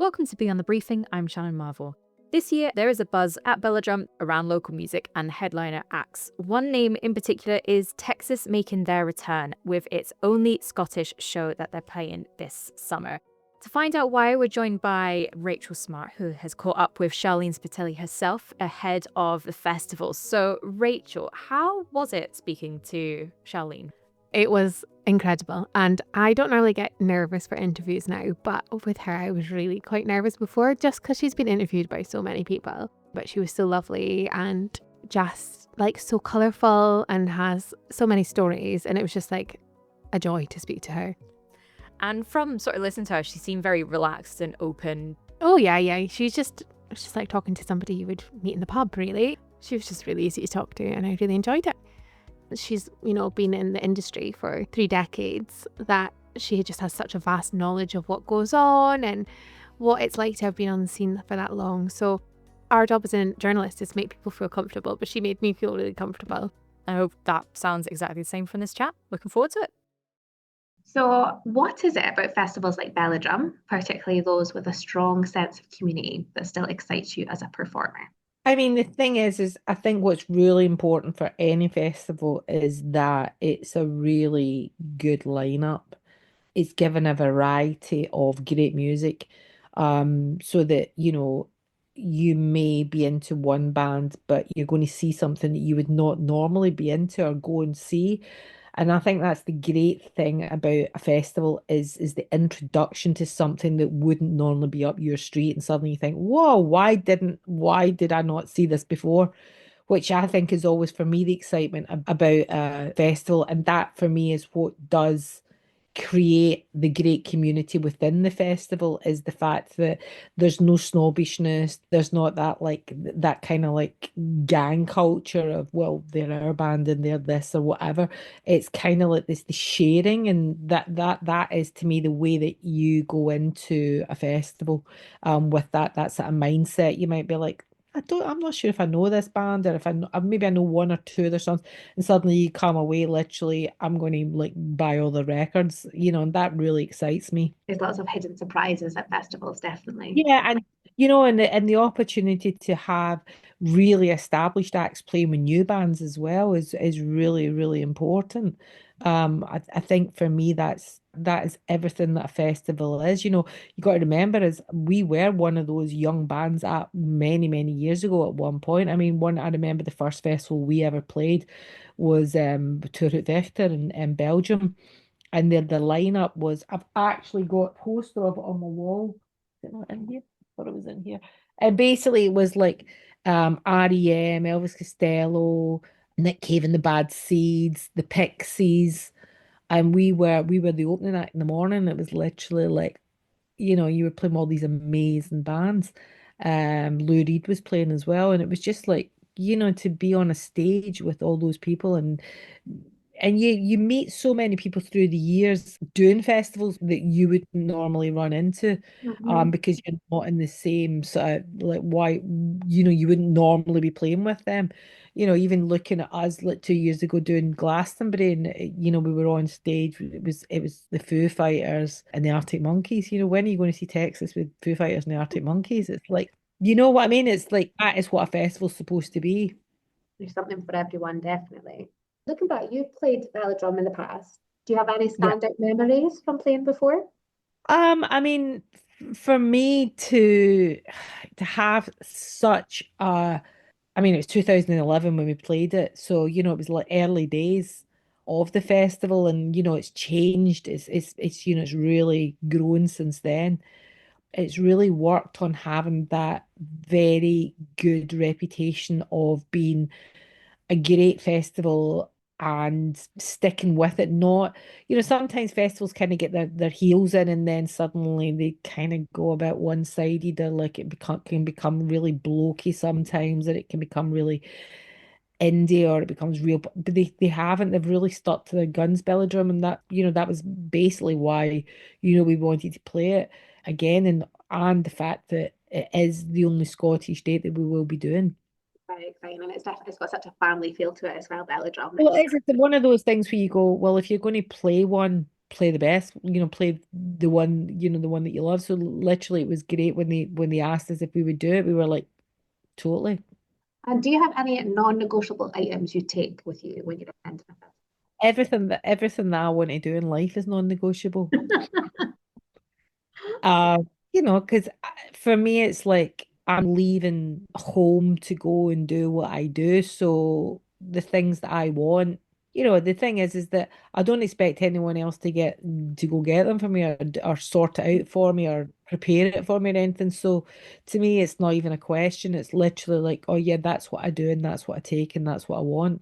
Welcome to Beyond the Briefing, I'm Shannon Marvell. This year, there is a buzz at Belladrum around local music and headliner acts. One name in particular is Texas making their return with its only Scottish show that they're playing this summer. To find out why, we're joined by Rachel Smart, who has caught up with Sharleen Spiteri herself ahead of the festival. So, Rachel, how was it speaking to Sharleen? It was incredible. And I don't normally get nervous for interviews now, but with her, I was really quite nervous before just because she's been interviewed by so many people. But she was so lovely and just like so colourful and has so many stories. And it was just like a joy to speak to her. And from sort of listening to her, she seemed very relaxed and open. Oh, yeah. She's just like talking to somebody you would meet in the pub, really. She was just really easy to talk to and I really enjoyed it. She's, been in the industry for 3 decades, that she just has such a vast knowledge of what goes on and what it's like to have been on the scene for that long. So our job as a journalist is to make people feel comfortable, but she made me feel really comfortable. I hope that sounds exactly the same from this chat. Looking forward to it. So what is it about festivals like Belladrum, particularly those with a strong sense of community, that still excites you as a performer? I mean, the thing is I think what's really important for any festival is that it's a really good lineup. It's given a variety of great music, so that, you may be into one band, but you're going to see something that you would not normally be into or go and see. And I think that's the great thing about a festival is the introduction to something that wouldn't normally be up your street, and suddenly you think, whoa, why did I not see this before? Which I think is always for me the excitement about a festival, and that for me is what does create the great community within the festival, is the fact that there's no snobbishness, there's not that kind of like gang culture of, well, they're our band and they're this or whatever. It's kind of like this, the sharing, and that is to me the way that you go into a festival, with that sort of mindset. You might be like, I'm not sure if I know this band, or if maybe I know one or two of their songs, and suddenly you come away literally, I'm going to like buy all the records, and that really excites me. There's lots of hidden surprises at festivals, definitely. Yeah, and and the opportunity to have really established acts playing with new bands as well is really, really important. I think for me that is everything that a festival is. You got to remember is we were one of those young bands at many, many years ago at one point. I mean, I remember the first festival we ever played was Tour Out Vechter in Belgium. And the lineup was, I've actually got a poster of it on my wall. Is it not in here? I thought it was in here. And basically it was like REM, Elvis Costello, Nick Cave and the Bad Seeds, the Pixies. And we were the opening act in the morning. It was literally like, you were playing all these amazing bands. Lou Reed was playing as well. And it was just like, to be on a stage with all those people, and you meet so many people through the years doing festivals that you would normally run into, because you're not in the same sort of like, why, you wouldn't normally be playing with them. Even looking at us like 2 years ago doing Glastonbury, and we were on stage. It was the Foo Fighters and the Arctic Monkeys. When are you going to see Texas with Foo Fighters and the Arctic Monkeys? It's like, you know what I mean? It's like that is what a festival's supposed to be. There's something for everyone, definitely. Looking back, you've played Belladrum in the past. Do you have any Yeah. standout memories from playing before? I mean, for me to have such a, I mean, it was 2011 when we played it, so it was like early days of the festival, and it's changed. It's really grown since then. It's really worked on having that very good reputation of being a great festival and sticking with it. Not, sometimes festivals kind of get their heels in, and then suddenly they kind of go about one-sided, or like can become really blokey sometimes, and it can become really indie, or it becomes real. But they haven't. They've really stuck to their guns, Belladrum, and that was basically why we wanted to play it again, and the fact that it is the only Scottish date that we will be doing. Very exciting, and it's got such a family feel to it as well, Belladrum. Well, it's one of those things where you go, well, if you're going to play one, play the best, play the one, the one that you love. So literally it was great when they asked us if we would do it. We were like, totally. And do you have any non-negotiable items you take with you when you're attending a Everything that I want to do in life is non-negotiable. festival? Because for me, it's like I'm leaving home to go and do what I do. So the things that I want, the thing is that I don't expect anyone else to go get them for me or sort it out for me or prepare it for me or anything. So to me, it's not even a question. It's literally like, oh yeah, that's what I do and that's what I take and that's what I want.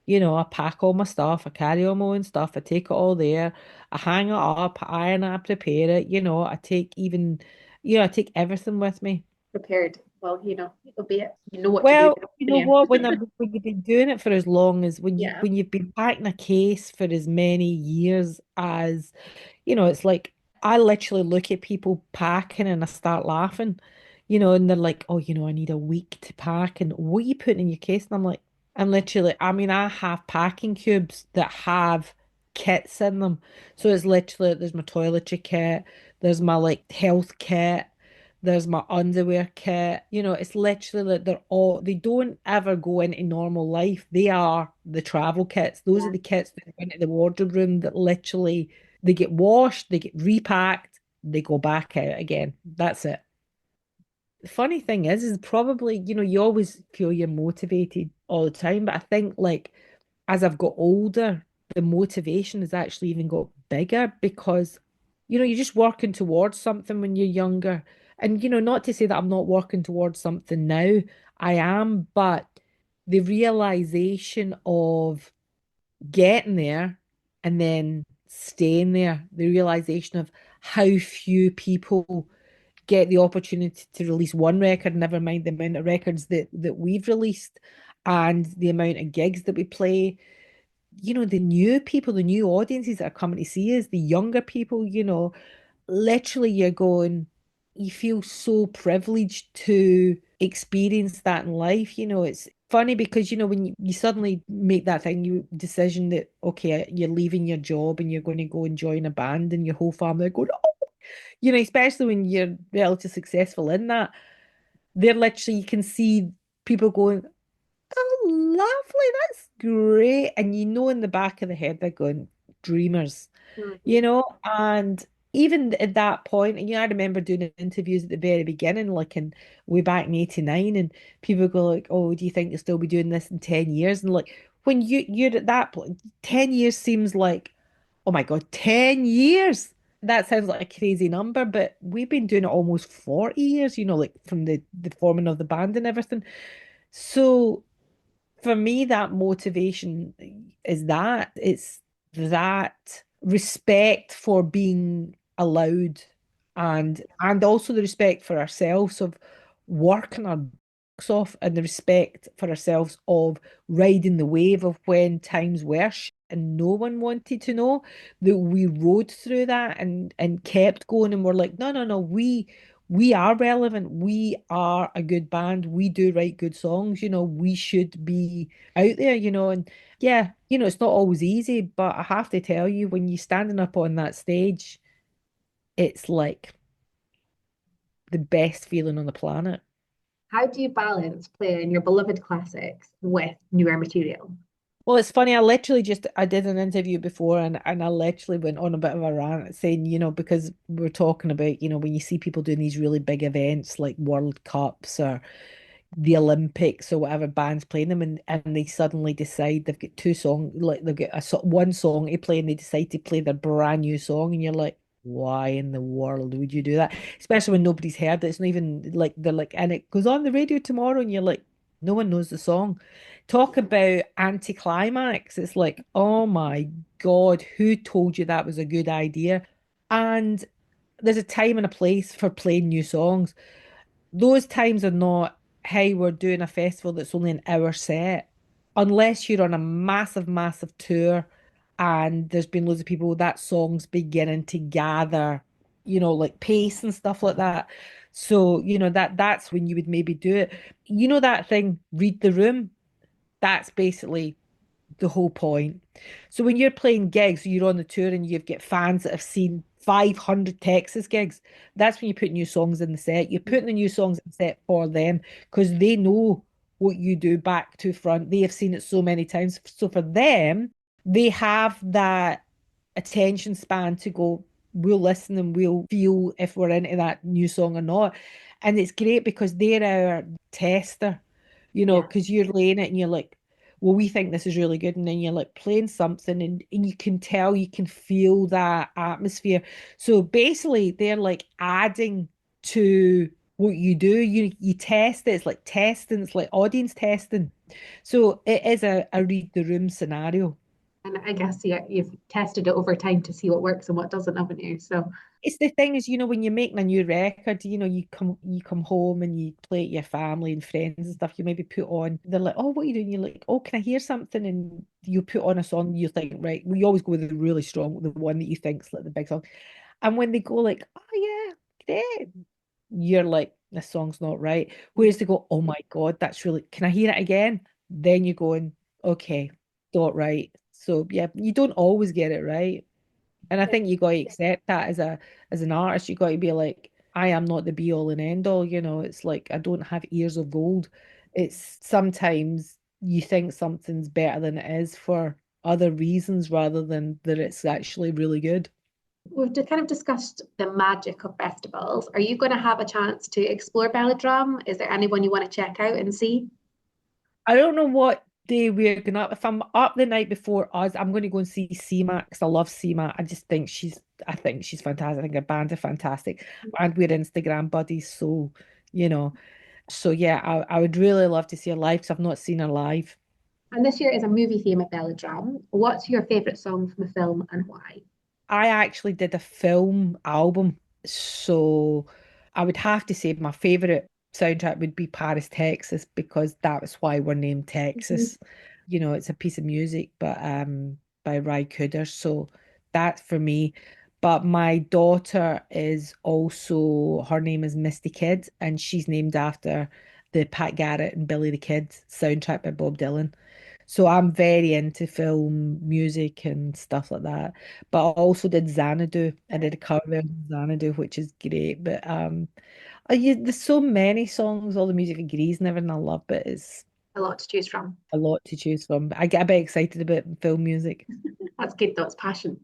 I pack all my stuff, I carry all my own stuff, I take it all there, I hang it up, I iron it, I prepare it, I take everything with me. Prepared. Well, it'll be it. You know what to do, Well, you don't know you? what? When you've been doing it for as long as Yeah. when you've been packing a case for as many years as, it's like I literally look at people packing and I start laughing, and they're like, oh, I need a week to pack, and what are you putting in your case? And I'm like, I mean, I have packing cubes that have kits in them. So it's literally, there's my toiletry kit, there's my like health kit, there's my underwear kit. It's literally like they don't ever go into normal life. They are the travel kits. Those are Yeah. the kits that go into the wardrobe room that literally they get washed, they get repacked, they go back out again. That's it. The funny thing is probably, you always feel you're motivated all the time, but I think like as I've got older, the motivation has actually even got bigger because, you're just working towards something when you're younger. And, not to say that I'm not working towards something now, I am, but the realization of getting there and then staying there, the realization of how few people get the opportunity to release one record, never mind the amount of records that we've released and the amount of gigs that we play. The new people, the new audiences that are coming to see us, the younger people, literally you're going, you feel so privileged to experience that in life. It's funny because, when you suddenly make that decision that, okay, you're leaving your job and you're going to go and join a band and your whole family are going, oh, especially when you're relatively successful in that, they're literally, you can see people going, oh, lovely, that's great. And in the back of the head, they're going, dreamers, Mhm. and even at that point, I remember doing interviews at the very beginning, like in way back in '89, and people go like, oh, do you think you'll still be doing this in 10 years? And like, when you're at that point, 10 years seems like, oh my God, 10 years. That sounds like a crazy number, but we've been doing it almost 40 years, like from the forming of the band and everything. So for me, that motivation is that it's that respect for being allowed and also the respect for ourselves of working our backs off and the respect for ourselves of riding the wave of when times were shit and no one wanted to know that we rode through that and kept going and we're like, no, no, no, we are relevant. We are a good band. We do write good songs. We should be out there, and yeah, it's not always easy, but I have to tell you, when you're standing up on that stage, it's like the best feeling on the planet. How do you balance playing your beloved classics with newer material? Well, it's funny. I did an interview before and I literally went on a bit of a rant saying, because we're talking about, when you see people doing these really big events like World Cups or the Olympics or whatever bands playing them and they suddenly decide they've got two songs like they've got one song to play and they decide to play their brand new song and you're like, why in the world would you do that? Especially when nobody's heard it. It's not even like they're like, and it goes on the radio tomorrow and you're like, no one knows the song. Talk about anticlimax. It's like, oh my God, who told you that was a good idea? And there's a time and a place for playing new songs. Those times are not, hey, we're doing a festival that's only an hour set. Unless you're on a massive, massive tour and there's been loads of people, that song's beginning to gather, like pace and stuff like that. So, that's when you would maybe do it. That thing, read the room, that's basically the whole point. So when you're playing gigs, you're on the tour and you've got fans that have seen 500 Texas gigs. That's when you put new songs in the set. You're putting the new songs in the set for them because they know what you do back to front. They have seen it so many times. So for them, they have that attention span to go, we'll listen and we'll feel if we're into that new song or not. And it's great because they're our tester, Yeah. because you're laying it and you're like, well, we think this is really good. And then you're like playing something and you can tell, you can feel that atmosphere. So basically, they're like adding to what you do. You test it. It's like testing, it's like audience testing. So it is a read the room scenario. And I guess you've tested it over time to see what works and what doesn't, haven't you? So It's the thing is, when you're making a new record, you come home and you play it to your family and friends and stuff. You maybe put on, they're like, "Oh, what are you doing?" You're like, "Oh, can I hear something?" And you put on a song. You think, right? We always go with the really strong, the one that you think's like the big song. And when they go like, "Oh yeah, great," you're like, "This song's not right." Whereas they go, "Oh my God, that's really. Can I hear it again?" Then you're going, "Okay, not right." So yeah, you don't always get it right. And I think you got to accept that as an artist. You got to be like, I am not the be all and end all. It's like I don't have ears of gold. It's sometimes you think something's better than it is for other reasons rather than that it's actually really good. we've kind of discussed the magic of festivals. Are you going to have a chance to explore Belladrum? Is there anyone you want to check out and see? I don't know what day we're going up. If I'm up the night before us, I'm going to go and see Seema because I love Seema. I think she's fantastic. I think her band are fantastic. And we're Instagram buddies. You know, so yeah, I would really love to see her live because I've not seen her live. And this year is a movie theme at Belladrum. What's your favourite song from a film and why? I actually did a film album, so I would have to say my favorite soundtrack would be Paris, Texas, because that was why we're named Mhm. Texas. It's a piece of music, but by Ry Cooder, so that's for me. But my daughter is also, her name is Misty Kid, and she's named after the Pat Garrett and Billy the Kid soundtrack by Bob Dylan. So I'm very into film music and stuff like that. But I also did Xanadu. I did a cover version of Xanadu, which is great. But there's so many songs, all the music agrees and everything I love, but it's A lot to choose from. a lot to choose from. I get a bit excited about film music. That's good though, it's passion.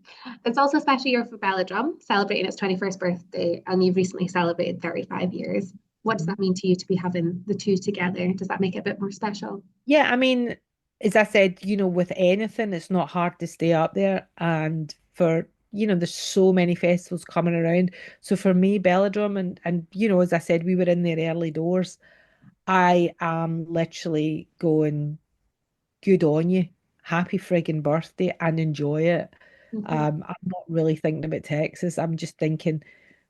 It's also a special year for Belladrum, celebrating its 21st birthday, and you've recently celebrated 35 years. What does that mean to you to be having the two together? Does that make it a bit more special? Yeah, I mean, as I said, with anything, it's not hard to stay up there. And there's so many festivals coming around. So for me, Belladrum and as I said, we were in there early doors. I am literally going, good on you. Happy friggin' birthday and enjoy it. Mhm. I'm not really thinking about Texas. I'm just thinking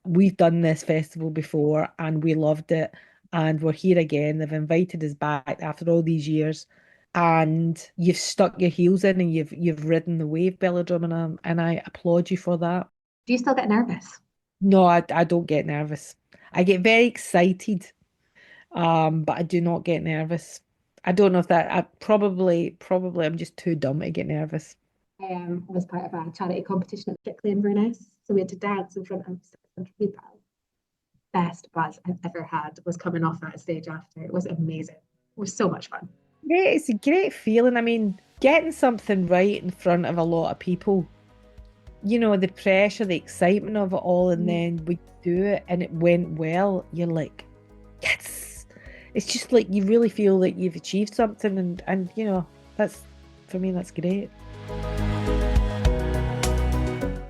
we've done this festival before and we loved it. And we're here again. They've invited us back after all these years. And you've stuck your heels in and you've ridden the wave, Belladrum, and I applaud you for that. Do you still get nervous? No, I don't get nervous. I get very excited, but I do not get nervous. I don't know if that I probably I'm just too dumb to get nervous. I was part of a charity competition at Strictly Inverness, so we had to dance in front of 600 people. Best buzz I've ever had was coming off that stage after. It was amazing. It was so much fun. Yeah, it's a great feeling. I mean, getting something right in front of a lot of people, the pressure, the excitement of it all, and Mm. then we do it and it went well, you're like, yes. It's just like you really feel that you've achieved something and that's for me, that's great.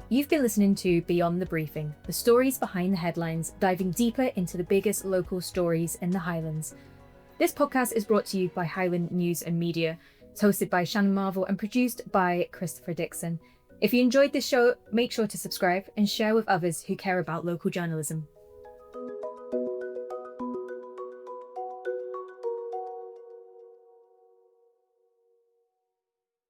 You've been listening to Beyond the Briefing, the stories behind the headlines, diving deeper into the biggest local stories in the Highlands. This podcast is brought to you by Highland News and Media. It's hosted by Shannon Marvell and produced by Christopher Dixon. If you enjoyed this show, make sure to subscribe and share with others who care about local journalism.